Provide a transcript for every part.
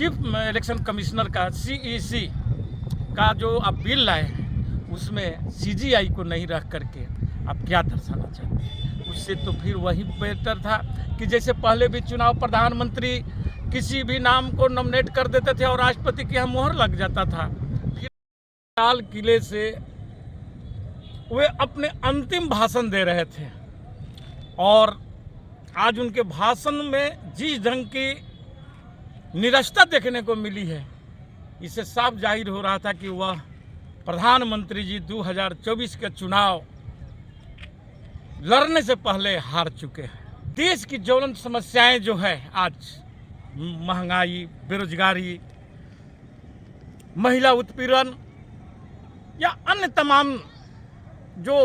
Chief election commissioner का CEC का जो आप बिल लाए हैं उसमें सीजीआई को नहीं रख करके आप क्या दर्शाना चाहते हैं? उससे तो फिर वही बेहतर था कि जैसे पहले भी चुनाव प्रधानमंत्री किसी भी नाम को नॉमिनेट कर देते थे और राष्ट्रपति की यहाँ मोहर लग जाता था। फिर लाल किले से वे अपने अंतिम भाषण दे रहे थे और आज उनके भाषण में जिस ढंग की निरस्ता देखने को मिली है, इससे साफ जाहिर हो रहा था कि वह प्रधानमंत्री जी 2024 के चुनाव लड़ने से पहले हार चुके हैं। देश की ज्वलंत समस्याएं जो है आज महंगाई, बेरोजगारी, महिला उत्पीड़न या अन्य तमाम जो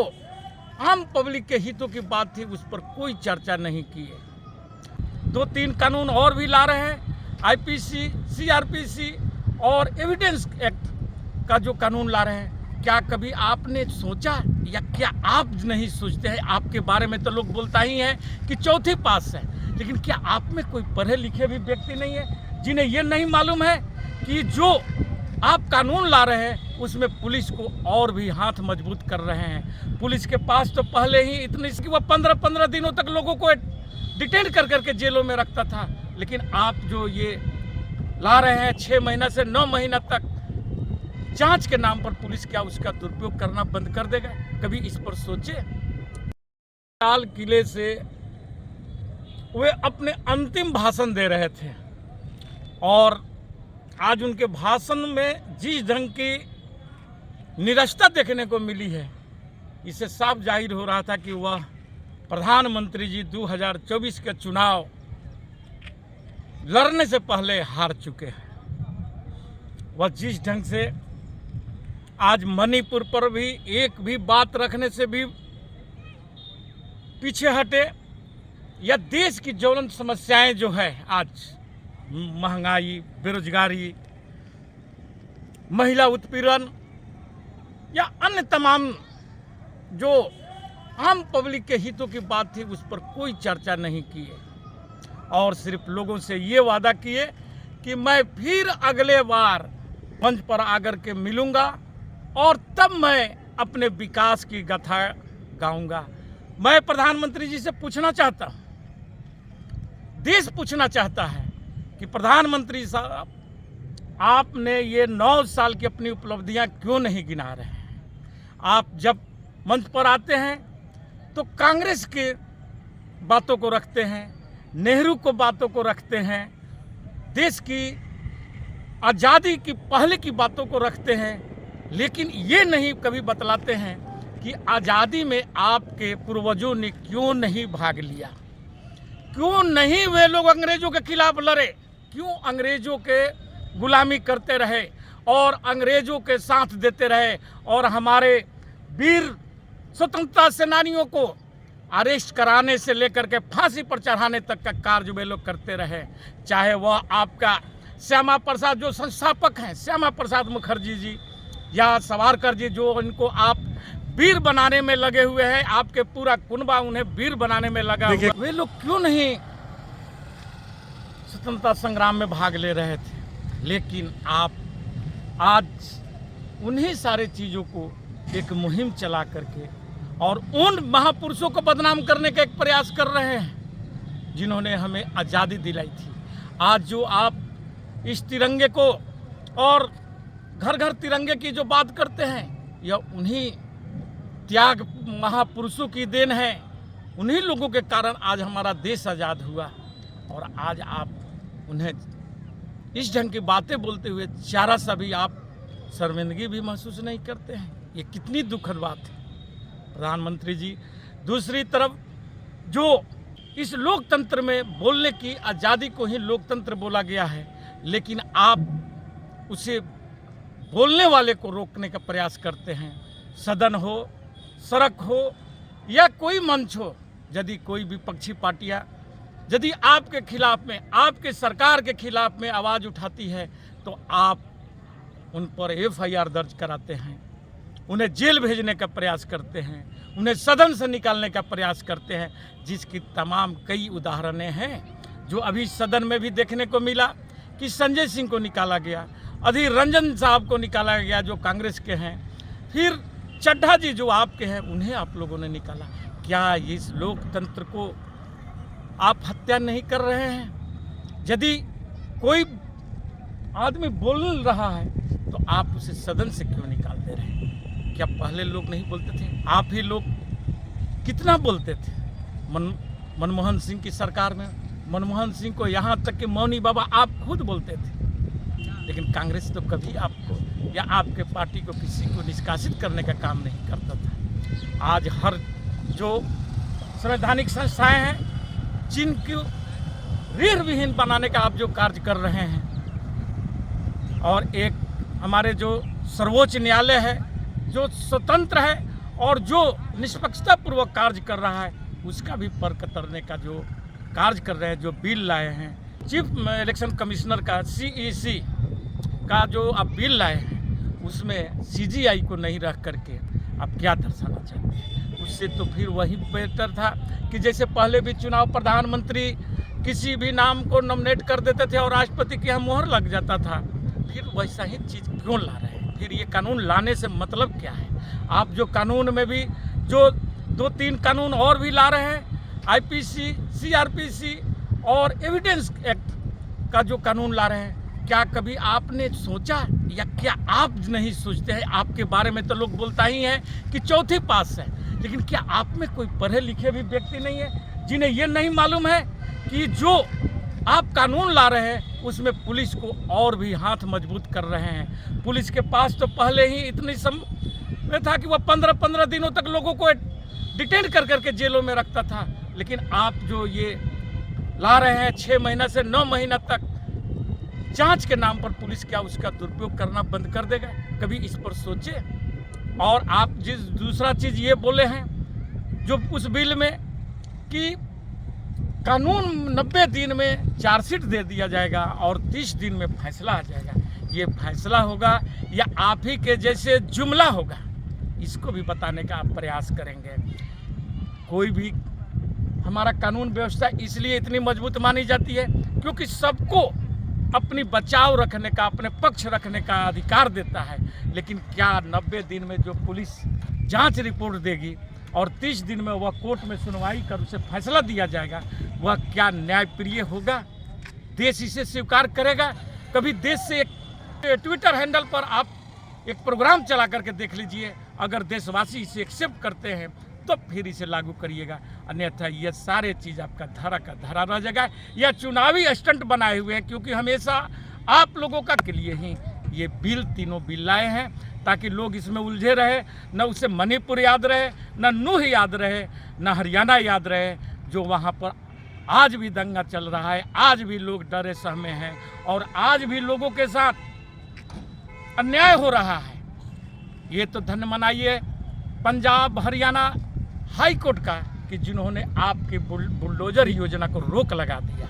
आम पब्लिक के हितों की बात थी उस पर कोई चर्चा नहीं की है। 2-3 कानून और भी ला रहे हैं, आईपीसी, सीआरपीसी और एविडेंस एक्ट का जो कानून ला रहे हैं। क्या कभी आपने सोचा या क्या आप नहीं सोचते हैं? आपके बारे में तो लोग बोलता ही है कि चौथी पास है, लेकिन क्या आप में कोई पढ़े लिखे भी व्यक्ति नहीं है जिन्हें ये नहीं मालूम है कि जो आप कानून ला रहे हैं उसमें पुलिस को और भी हाथ मजबूत कर रहे हैं। पुलिस के पास तो पहले ही इतनी कि वह 15-15 दिनों तक लोगों को डिटेन कर करके जेलों में रखता था, लेकिन आप जो ये ला रहे हैं 6 महीना से 9 महीना तक जांच के नाम पर पुलिस क्या उसका दुरुपयोग करना बंद कर देगा? कभी इस पर सोचे? लाल किले से वे अपने अंतिम भाषण दे रहे थे और आज उनके भाषण में जिस ढंग की निरस्ता देखने को मिली है, इससे साफ जाहिर हो रहा था कि वह प्रधानमंत्री जी 2024 के चुनाव लड़ने से पहले हार चुके हैं। वह जिस ढंग से आज मणिपुर पर भी एक भी बात रखने से भी पीछे हटे, या देश की ज्वलंत समस्याएं जो है आज महंगाई, बेरोजगारी, महिला उत्पीड़न या अन्य तमाम जो आम पब्लिक के हितों की बात थी उस पर कोई चर्चा नहीं की है और सिर्फ लोगों से ये वादा किए कि मैं फिर अगले बार मंच पर आकर के मिलूंगा और तब मैं अपने विकास की गाथा गाऊंगा। मैं प्रधानमंत्री जी से पूछना चाहता हूं, देश पूछना चाहता है कि प्रधानमंत्री साहब, आपने ये 9 साल की अपनी उपलब्धियां क्यों नहीं गिना रहे हैं? आप जब मंच पर आते हैं तो कांग्रेस के बातों को रखते हैं, नेहरू को बातों को रखते हैं, देश की आज़ादी की पहले की बातों को रखते हैं, लेकिन ये नहीं कभी बतलाते हैं कि आज़ादी में आपके पूर्वजों ने क्यों नहीं भाग लिया, क्यों नहीं वे लोग अंग्रेजों के खिलाफ लड़े, क्यों अंग्रेजों के गुलामी करते रहे और अंग्रेजों के साथ देते रहे और हमारे वीर स्वतंत्रता सेनानियों को अरेस्ट कराने से लेकर के फांसी पर चढ़ाने तक का कार्य वे लोग करते रहे। चाहे वह आपका श्यामा प्रसाद जो संस्थापक हैं, श्यामा प्रसाद मुखर्जी जी या सावरकर जी, जो इनको आप वीर बनाने में लगे हुए हैं, आपके पूरा कुनबा उन्हें वीर बनाने में लगा हुआ, वे लोग क्यों नहीं स्वतंत्रता संग्राम में भाग ले रहे थे? लेकिन आप आज उन्हीं सारे चीज़ों को एक मुहिम चला करके और उन महापुरुषों को बदनाम करने का एक प्रयास कर रहे हैं जिन्होंने हमें आज़ादी दिलाई थी। आज जो आप इस तिरंगे को और घर घर तिरंगे की जो बात करते हैं, यह उन्हीं त्याग महापुरुषों की देन है। उन्हीं लोगों के कारण आज हमारा देश आज़ाद हुआ और आज आप उन्हें इस ढंग की बातें बोलते हुए जरा सा भी आप शर्मिंदगी भी महसूस नहीं करते हैं? ये कितनी दुखद बात है प्रधानमंत्री जी। दूसरी तरफ जो इस लोकतंत्र में बोलने की आज़ादी को ही लोकतंत्र बोला गया है, लेकिन आप उसे बोलने वाले को रोकने का प्रयास करते हैं। सदन हो, सड़क हो या कोई मंच हो, यदि कोई विपक्षी पार्टियां यदि आपके खिलाफ में, आपके सरकार के खिलाफ में आवाज़ उठाती है तो आप उन पर एफआईआर दर्ज कराते हैं, उन्हें जेल भेजने का प्रयास करते हैं, उन्हें सदन से निकालने का प्रयास करते हैं, जिसकी तमाम कई उदाहरणें हैं जो अभी सदन में भी देखने को मिला कि संजय सिंह को निकाला गया, अधीर रंजन साहब को निकाला गया जो कांग्रेस के हैं, फिर चड्ढा जी जो आपके हैं उन्हें आप लोगों ने निकाला। क्या इस लोकतंत्र को आप हत्या नहीं कर रहे हैं? यदि कोई आदमी बोल रहा है तो आप उसे सदन से क्यों निकाल दे रहे हैं? क्या पहले लोग नहीं बोलते थे? आप ही लोग कितना बोलते थे। मनमोहन सिंह की सरकार में मनमोहन सिंह को यहाँ तक कि मौनी बाबा आप खुद बोलते थे, लेकिन कांग्रेस तो कभी आपको या आपके पार्टी को किसी को निष्कासित करने का काम नहीं करता था। आज हर जो संवैधानिक संस्थाएं हैं जिनको रीढ़ विहीन बनाने का आप जो कार्य कर रहे हैं, और एक हमारे जो सर्वोच्च न्यायालय है जो स्वतंत्र है और जो निष्पक्षता पूर्वक कार्य कर रहा है, उसका भी पर कतरने का जो कार्य कर रहे हैं, जो बिल लाए हैं, चीफ इलेक्शन कमिश्नर का CEC का जो आप बिल लाए हैं, उसमें CGI को नहीं रख करके आप क्या दर्शाना चाहते हैं? उससे तो फिर वही बेहतर था कि जैसे पहले भी चुनाव प्रधानमंत्री किसी भी नाम को नॉमिनेट कर देते थे और राष्ट्रपति की यहाँ मोहर लग जाता था, फिर वैसा ही चीज़ क्यों ला रहे हैं? फिर ये कानून लाने से मतलब क्या है? आप जो कानून में भी जो 2-3 कानून और भी ला रहे हैं, IPC, CRPC और एविडेंस एक्ट का जो कानून ला रहे हैं, क्या कभी आपने सोचा या क्या आप नहीं सोचते हैं? आपके बारे में तो लोग बोलता ही हैं कि चौथी पास है, लेकिन क्या आप में कोई पढ़े लिखे भी व्यक्ति नहीं है जिन्हें ये नहीं मालूम है कि जो आप कानून ला रहे हैं उसमें पुलिस को और भी हाथ मजबूत कर रहे हैं? पुलिस के पास तो पहले ही इतनी समय था कि वह 15-15 दिनों तक लोगों को डिटेन कर करके जेलों में रखता था, लेकिन आप जो ये ला रहे हैं 6 महीना से 9 महीना तक जांच के नाम पर पुलिस क्या उसका दुरुपयोग करना बंद कर देगा? कभी इस पर सोचे। और आप जिस दूसरा चीज़ ये बोले हैं जो उस बिल में कि कानून 90 दिन में चार्जशीट दे दिया जाएगा और 30 दिन में फैसला आ जाएगा, ये फैसला होगा या आप ही के जैसे जुमला होगा? इसको भी बताने का आप प्रयास करेंगे। कोई भी हमारा कानून व्यवस्था इसलिए इतनी मजबूत मानी जाती है क्योंकि सबको अपनी बचाव रखने का, अपने पक्ष रखने का अधिकार देता है। लेकिन क्या 90 दिन में जो पुलिस जांच रिपोर्ट देगी और 30 दिन में वह कोर्ट में सुनवाई कर उसे फैसला दिया जाएगा, वह क्या न्यायप्रिय होगा? देश इसे स्वीकार करेगा? कभी देश से एक ट्विटर हैंडल पर आप एक प्रोग्राम चला करके देख लीजिए, अगर देशवासी इसे एक्सेप्ट करते हैं तो फिर इसे लागू करिएगा, अन्यथा ये सारे चीज़ आपका धरा का धरा रह जाएगा। यह चुनावी स्टंट बनाए हुए हैं क्योंकि हमेशा आप लोगों का के लिए ही ये बिल, तीनों बिल लाए हैं ताकि लोग इसमें उलझे रहे, न उसे मणिपुर याद रहे, न नूह याद रहे, न हरियाणा याद रहे, जो वहाँ पर आज भी दंगा चल रहा है, आज भी लोग डरे सहमे हैं और आज भी लोगों के साथ अन्याय हो रहा है। ये तो धन्य मनाइए पंजाब हरियाणा हाई कोर्ट का कि जिन्होंने आपकी बुलडोजर योजना को रोक लगा दिया।